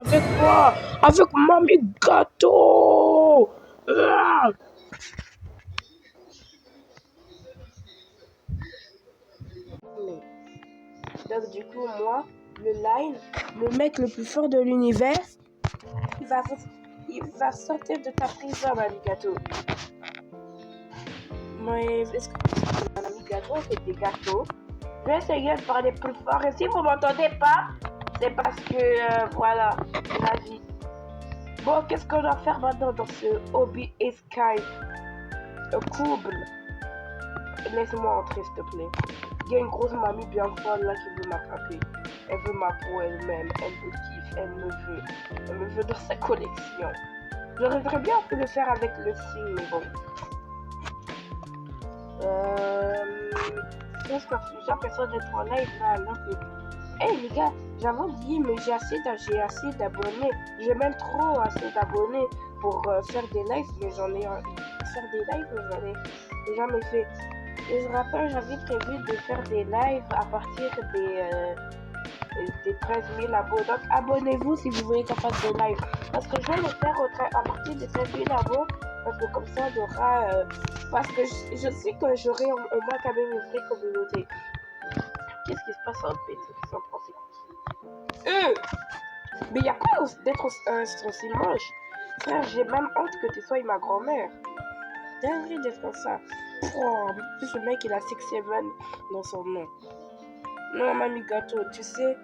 Avec quoi? Avec Mamie Gâteau! Ah! Mais, donc du coup, moi, le Line, le mec le plus fort de l'univers, il va, il va sortir de ta prison, Mamie Gâteau. Mais est-ce que Mamie Gâteau fait des gâteaux? Je vais essayer de parler plus fort. Et si vous m'entendez pas, c'est parce que, voilà, la vie. Bon, qu'est-ce qu'on doit faire maintenant dans ce hobby et Skype? Couple. Laisse-moi entrer, s'il te plaît. Il y a une grosse mamie bien folle là qui veut m'attraper. Elle veut ma peau elle-même. Elle me kiffe. Elle me veut. Elle me veut dans sa collection. J'aurais bien pu le faire avec le signe, mais bon. Qu'est-ce que j'ai l'impression d'être en live là alors que... Hey les gars, j'avais oublié, mais j'ai assez d'abonnés. J'ai même trop assez d'abonnés pour faire des lives, mais j'en ai jamais fait. Et je rappelle, j'avais prévu de faire des lives à partir des 13 000 abos. Donc abonnez-vous si vous voulez qu'on fasse des lives. Parce que je vais le faire à partir des 13 000 abos. Parce que comme ça, on aura... parce que je sais que j'aurai au moins quand même une vraie communauté. Qu'est-ce qui se passe en fait? Sans penser. Mais il y a quoi d'être aussi moche? Frère, j'ai même honte que tu sois ma grand-mère. Dingue d'être comme ça. Oh, en plus, le mec, il a 6-7 dans son nom. Non, Mamie Gâteau, tu sais,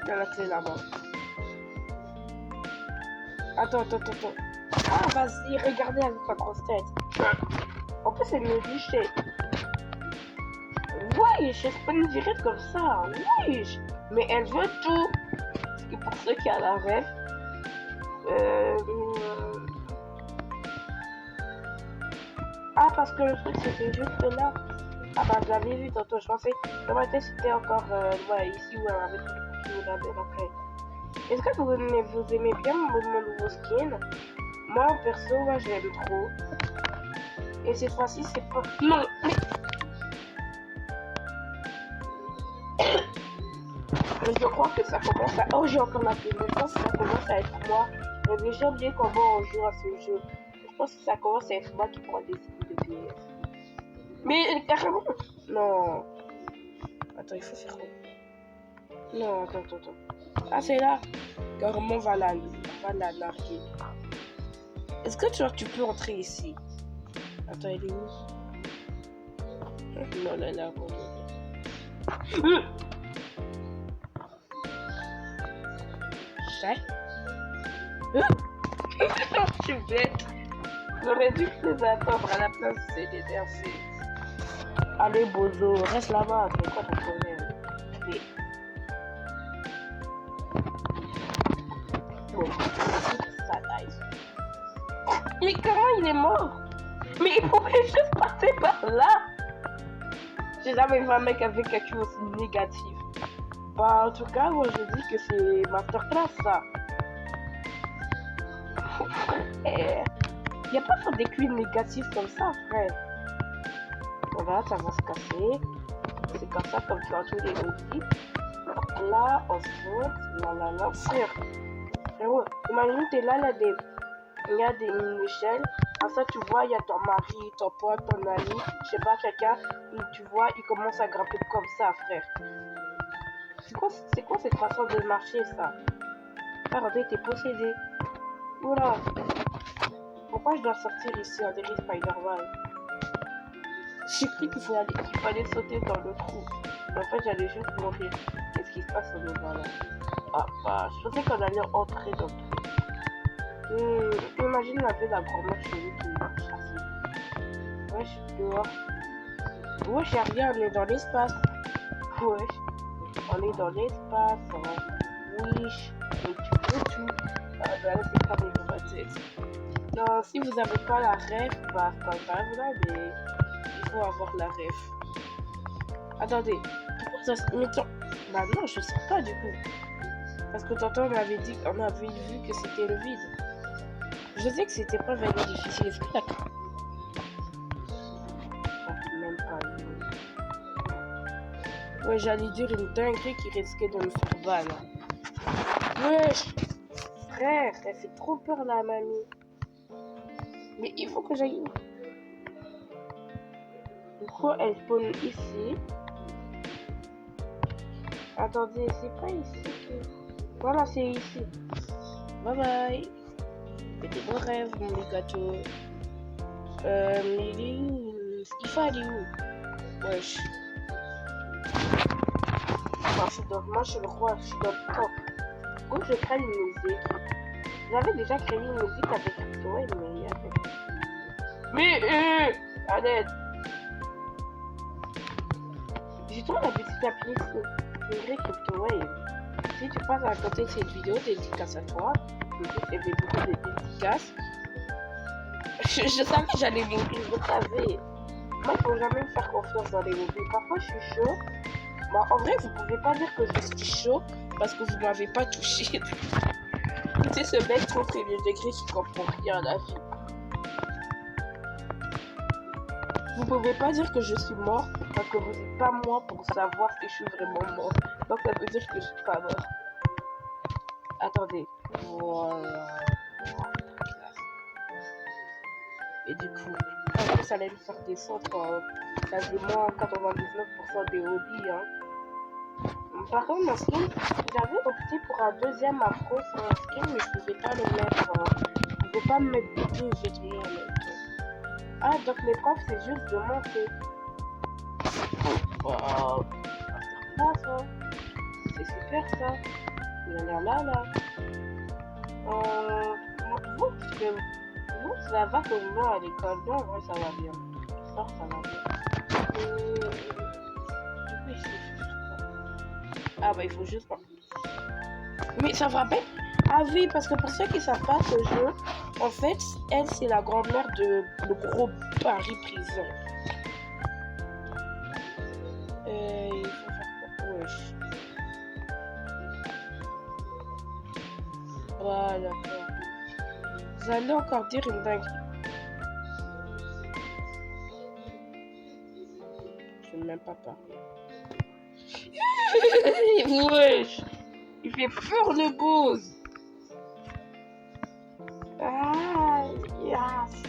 il y a la clé là-bas. Attends. Ah, vas-y, regardez avec ta grosse tête. En plus, elle me lichait. Wesh, elle se peut me virer comme ça. Wesh. Mais elle veut tout. Parce que pour ceux qui ont la rêve, ah, parce que le truc, c'était juste là. Ah bah, je l'avais vu tantôt, je pensais. Dans ma tête, c'était encore ouais, ici où elle avait tout le qui regardait après. Est-ce que vous aimez bien mon nouveau skin? Moi, perso, moi, je l'aime trop. Et cette fois-ci, c'est pas... Non, mais... Je crois que ça commence à... Oh, j'ai encore la pub. Je pense que ça commence à être moi. J'ai déjà oublié comment on joue à ce jeu. Je pense que ça commence à être moi qui prends des coups de PS. Mais carrément... Non. Attends, il faut faire quoi? Non, attends. Ah, c'est là. Carrément, va la larguer. Est-ce que tu peux entrer ici? Attends, elle est où? Non, là, là, je suis bête. J'aurais dû les attendre à la place de l'énergie. Allez, Bozo, reste là-bas. C'est quoi ton problème? Bon, ça nice. Mais comment il est mort? Mais il pouvait juste passer par là. J'ai jamais vu un mec avec quelque chose aussi négatif. Bah, en tout cas, moi je dis que c'est masterclass ça. Y a pas faire des cuits négatifs comme ça, frère. Voilà, ça va se casser. C'est comme ça, comme tu as tous les outils. Là, on se monte. Là, frère. Frérot, imagine, t'es là, il y a des mini-échelles. À ça, tu vois, il y a ton mari, ton pote, ton ami, je sais pas, quelqu'un. Tu vois, il commence à grimper comme ça, frère. C'est quoi cette façon de marcher, ça? Frère, on t'es possédé. Oula. Pourquoi je dois sortir ici en dirait Spider-Man? J'ai cru qu'il fallait sauter dans le trou. En fait, j'allais juste mourir. Qu'est-ce qui se passe au niveau là? Ah bah, je pensais qu'on allait entrer dans le trou. Imagine la grand-mère chelou qui m'a chassé. Wesh, dehors. Wesh, y'a rien, on est dans l'espace. Wesh, on est dans l'espace. Wesh, mais tu veux tout. Ah bah là, c'est pas niveau ma tête. Non, si vous avez pas la ref, bah c'est pas grave là, mais il faut avoir la ref. Attendez, pourquoi ça se... Mais bah non, je sais pas du coup. Parce que tantôt on avait vu que c'était le vide. Je sais que c'était pas vraiment difficile. Est-ce que la... Même pas. Ouais, j'allais dire une dinguerie qui risquait de me faire ban. Wesh. Frère, elle fait trop peur la mamie. Mais il faut que j'aille. Du coup, elle spawn ici. Attendez, c'est pas ici que... Voilà, c'est ici. Bye bye. Fais des beaux rêves, mon gâteau. Mais il est où? Il faut aller où? Wesh. Moi, je suis le roi, je suis dans le top. Du coup, je crée une musique. J'avais déjà créé une musique avec CryptoWave, mais il y avait... Mais, arrête. J'ai trop la petite appli sur CryptoWave. Si tu passes à côté de cette vidéo, dédicace à toi. Il y avait beaucoup de dédicaces. Je savais que j'allais mourir, je savais. Moi, il faut jamais me faire confiance dans les mobiles. Parfois, je suis chaud. Bah, en vrai, vous pouvez pas dire que je suis chaud parce que vous m'avez pas touché. C'est ce mec trop premier degré qui comprend rien à la vie. Vous pouvez pas dire que je suis mort parce que vous n'êtes pas moi pour savoir que je suis vraiment mort. Donc ça veut dire que je suis pas mort. Attendez. Voilà. Et du coup, en plus, ça allait me faire descendre quasiment 99% des hobbies. Hein. Par contre, mon skin, j'avais opté pour un deuxième afro sur mon skin, mais je pouvais pas le mettre. Je pouvais pas me mettre deux vêtements en même temps. Ah, donc l'épreuve, c'est juste de monter. Wow. Ça, c'est super ça. Là. Vous, ça va comme moi à l'école. Non, en vrai, ça va bien. Ça va bien. Ah bah il faut juste pas. Mais ça me rappelle. Ah oui, parce que pour ceux qui savent pas ce jeu, en fait, elle c'est la grand-mère de le gros Paris prison. Il faut faire quoi? Wesh. Voilà. Vous allez encore dire une dingue. Je ne vais même pas parler. Wesh. Il fait peur le boss. Ah, yes.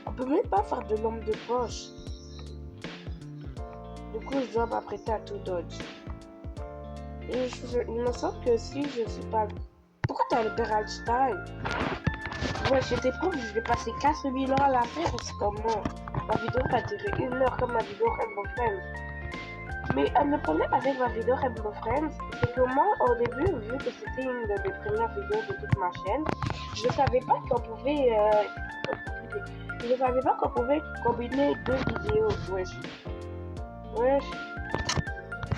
On peut même pas faire de lampe de poche. Du coup, je dois m'apprêter à tout dodge. Et il me semble que si je suis pas... Pourquoi t'as le Einstein? Ouais, j'étais prof, je vais passer 15 000 ans à la faire, c'est comment? Ma vidéo va durer 1 heure comme ma vidéo Rainbow Friends. Mais le problème avec ma vidéo Rainbow Friends, c'est que moi, au début, vu que c'était une des premières vidéos de toute ma chaîne, je savais pas qu'on pouvait... je savais pas qu'on pouvait combiner deux vidéos. Wesh.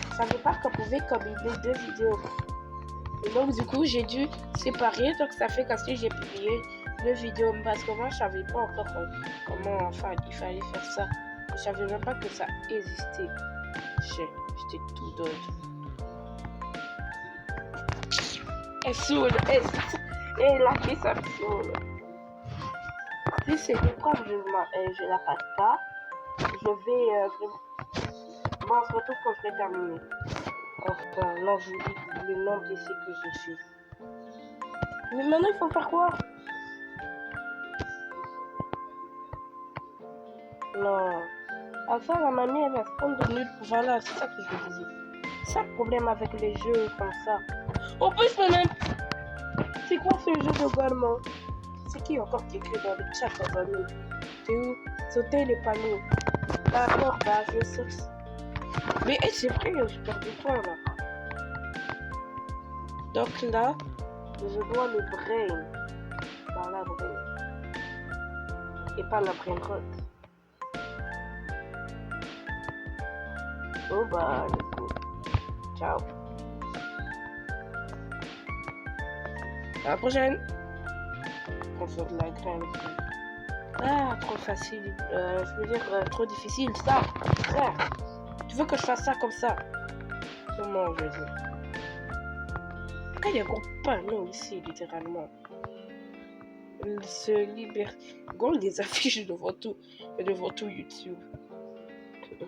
Je savais pas qu'on pouvait combiner deux vidéos. Et donc, du coup, j'ai dû séparer. Donc, ça fait qu'ainsi, j'ai publié deux vidéos. Parce que moi, je savais pas encore comment, enfin, il fallait faire ça. Je savais même pas que ça existait. J'étais tout d'autre. Elle saoule. Et la fille, ça me saoule. Si c'est l'épreuve, je la passe pas. Je vais vraiment... Bon, on se retrouve quand je vais terminer. Enfin, là, je vous dis le nombre d'essais que j'ai fait. Mais maintenant, il faut faire quoi? Non. À ça, la mamie, elle va se prendre de nulle. Voilà, c'est ça que je vous dis. C'est ça le problème avec les jeux comme ça. En plus, même... C'est quoi ce jeu de gourmand? C'est qui encore qui écrit dans le chat dans un autre? C'est où? Sauter les panneaux. D'accord, bah, je sais. Mais c'est vrai, je perds du temps, là. Donc là, je dois le brain. Par la brain. Et pas la brain rot. Oh bah, ciao. À la prochaine. On fait de la graine. Ah, trop facile. Je veux dire, trop difficile. Ça, frère. Tu veux que je fasse ça comme ça? Comment je veux dire? Pourquoi il y a un gros panneau ici, littéralement? Se libère. Gros, les affiches devant tout YouTube.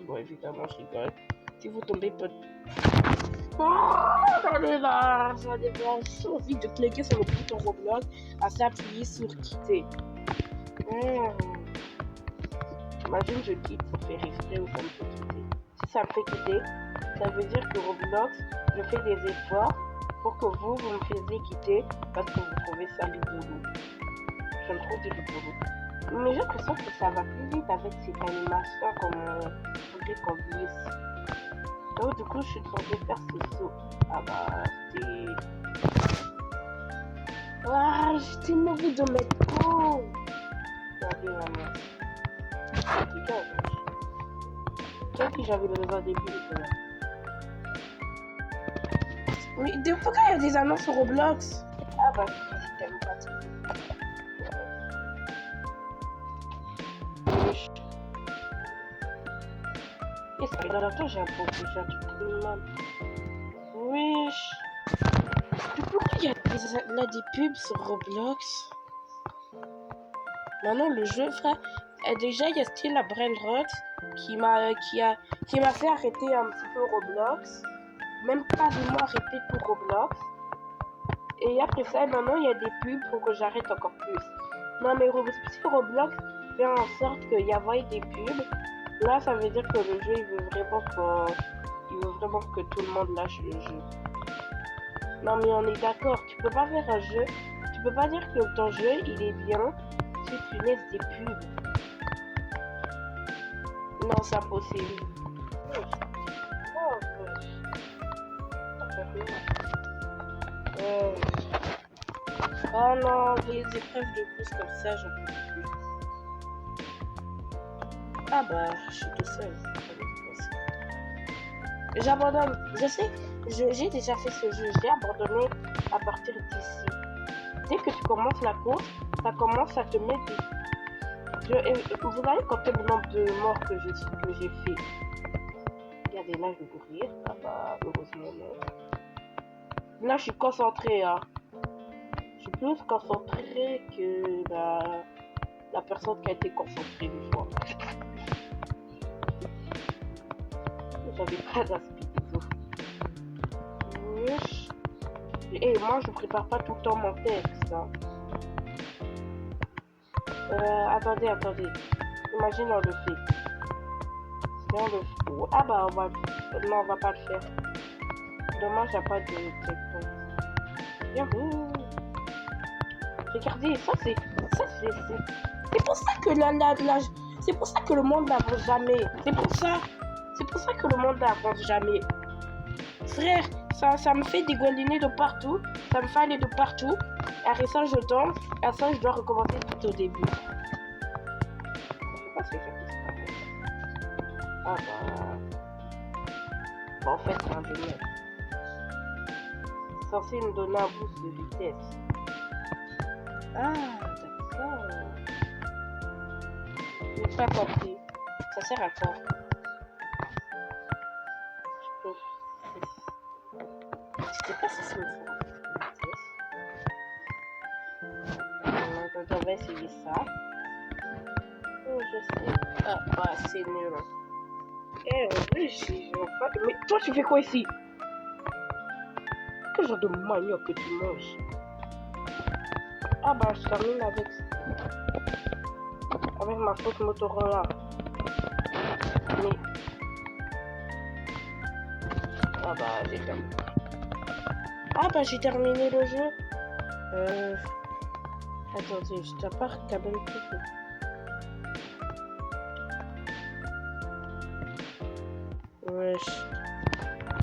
Bon, évidemment, je rigole. Si vous tombez, Oh, j'en ai marre. J'ai envie de cliquer sur le bouton Roblox à s'appuyer sur quitter. Imagine je quitte, ça fait exprès ou ça me fait quitter. Si ça me fait quitter, ça veut dire que Roblox, je fais des efforts pour que vous me faisiez quitter parce que vous trouvez ça rigolo. Je le trouve rigolo. Mais j'ai l'impression que ça va plus vite avec cette animation comme comme glisse. Donc du coup, je suis censée faire ce saut. Ah bah, c'était... Ah, j'étais mauvais de mettre trop. Regardez maman. Qu'est-ce que j'avais besoin des bulles là. Mais des fois quand il y a des annonces sur Roblox. Ah bah, c'est tellement pratique. Et ça fait dans l'instant j'ai un peu déjà du mal. Wesh. Pourquoi il y a là des pubs sur Roblox? Maintenant le jeu frère. Déjà il y a Still la Brainrot qui m'a fait arrêter un petit peu Roblox. Même quasiment arrêter tout Roblox. Et après ça, maintenant il y a des pubs pour que j'arrête encore plus. Non mais si Roblox fait en sorte qu'il y ait des pubs, là ça veut dire que le jeu il veut vraiment que tout le monde lâche le jeu. Non mais on est d'accord, tu peux pas faire un jeu, tu peux pas dire que ton jeu il est bien si tu laisses des pubs. Non c'est impossible. Oh non, les épreuves de course comme ça, j'en peux plus. Ah bah, je suis tout seul. J'abandonne. Je sais, j'ai déjà fait ce jeu. J'ai abandonné à partir d'ici. Dès que tu commences la course, ça commence à te mettre des... Vous allez compter le nombre de morts que j'ai fait. Regardez, là, je vais mourir. Ah bah, heureusement, non. Là, je suis concentré, hein. Je suis plus concentré que la personne qui a été concentrée une fois. J'avais pas d'aspect. Wesh. Et moi, je prépare pas tout le temps mon texte. Hein. Attendez. Imagine, on le fait. Si on le fait... Ah bah, non, on va pas le faire. Dommage, il n'y a pas de checkpoint. Yahoo! Regardez, c'est pour ça que c'est pour ça que le monde n'avance jamais. C'est pour ça que le monde n'avance jamais. Frère, ça me fait dégouliner de partout. Ça me fait aller de partout. Et après ça, je tombe. Et après ça, je dois recommencer tout au début. Je sais pas ce que j'ai fait. Ah bah... Bon, en fait, c'est un délire. C'est censé nous donner un boost de vitesse. Ah, d'accord. J'ai pas compris. Ça sert à quoi? Je sais pas si c'est une vitesse. On va essayer ça. Oh, je sais. Ah, bah, c'est nul. Eh, oui, j'ai pas... Mais toi, tu fais quoi ici? Quel genre de manioc que tu manges? Ah, bah, je termine avec ma faute Motorola. Mais... Ah, bah, j'ai terminé. Ah, bah, j'ai terminé le jeu. Attendez, je t'ai pas quand même tout. Wesh.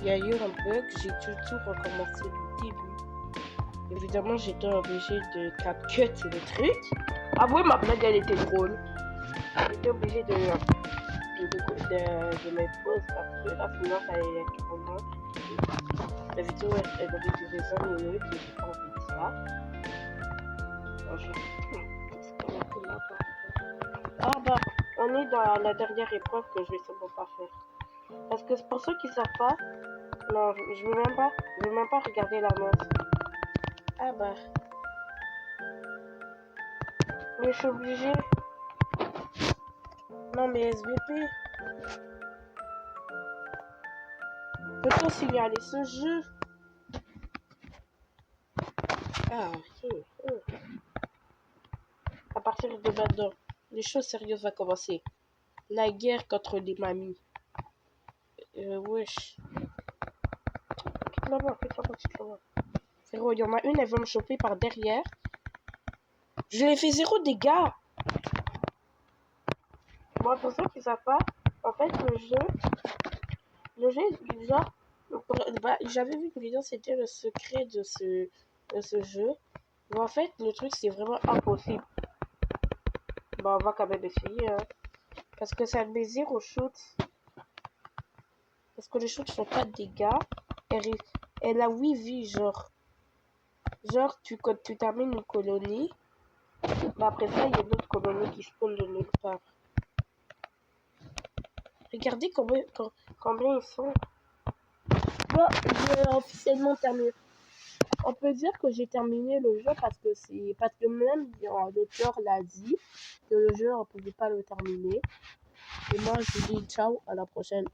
Il y a eu un bug, j'ai tout recommencé du début. Évidemment, j'étais obligé de cut le truc. Ah ouais, ma blague, elle était drôle. J'étais obligé de mettre pause parce que là, sinon, ça allait être trop long. La vidéo, elle devait durer 20 minutes et j'ai pas envie de ça. Ah bah, on est dans la dernière épreuve que je vais sûrement pas faire. Parce que pour ceux qui savent pas, non, je veux même pas regarder l'annonce. Ah bah. Mais je suis obligée. Non mais SVP. Peut-on signaler ce jeu? Ah, ok. À partir de maintenant, les choses sérieuses vont commencer. La guerre contre les mamies. Wesh. Quitte-la-moi. Frérot, il y en a une, elle va me choper par derrière. Je lui ai fait 0 dégâts. Bon, pour ceux qui ne savent pas, en fait, le jeu, genre, bah, j'avais vu une vidéo, c'était le secret de ce jeu. Mais en fait, le truc, c'est vraiment impossible. Bah, on va quand même essayer, hein. Parce que ça met 0 shoot. Parce que les shoots font pas de dégâts. Elle a 8 vies, genre. Genre, tu termines une colonie. Mais après ça, il y a d'autres colonies qui spawnent de nulle part. Regardez combien ils sont. Bon, j'ai officiellement terminé. On peut dire que j'ai terminé le jeu parce que même l'auteur l'a dit que le jeu on pouvait pas le terminer. Et moi je vous dis ciao, à la prochaine.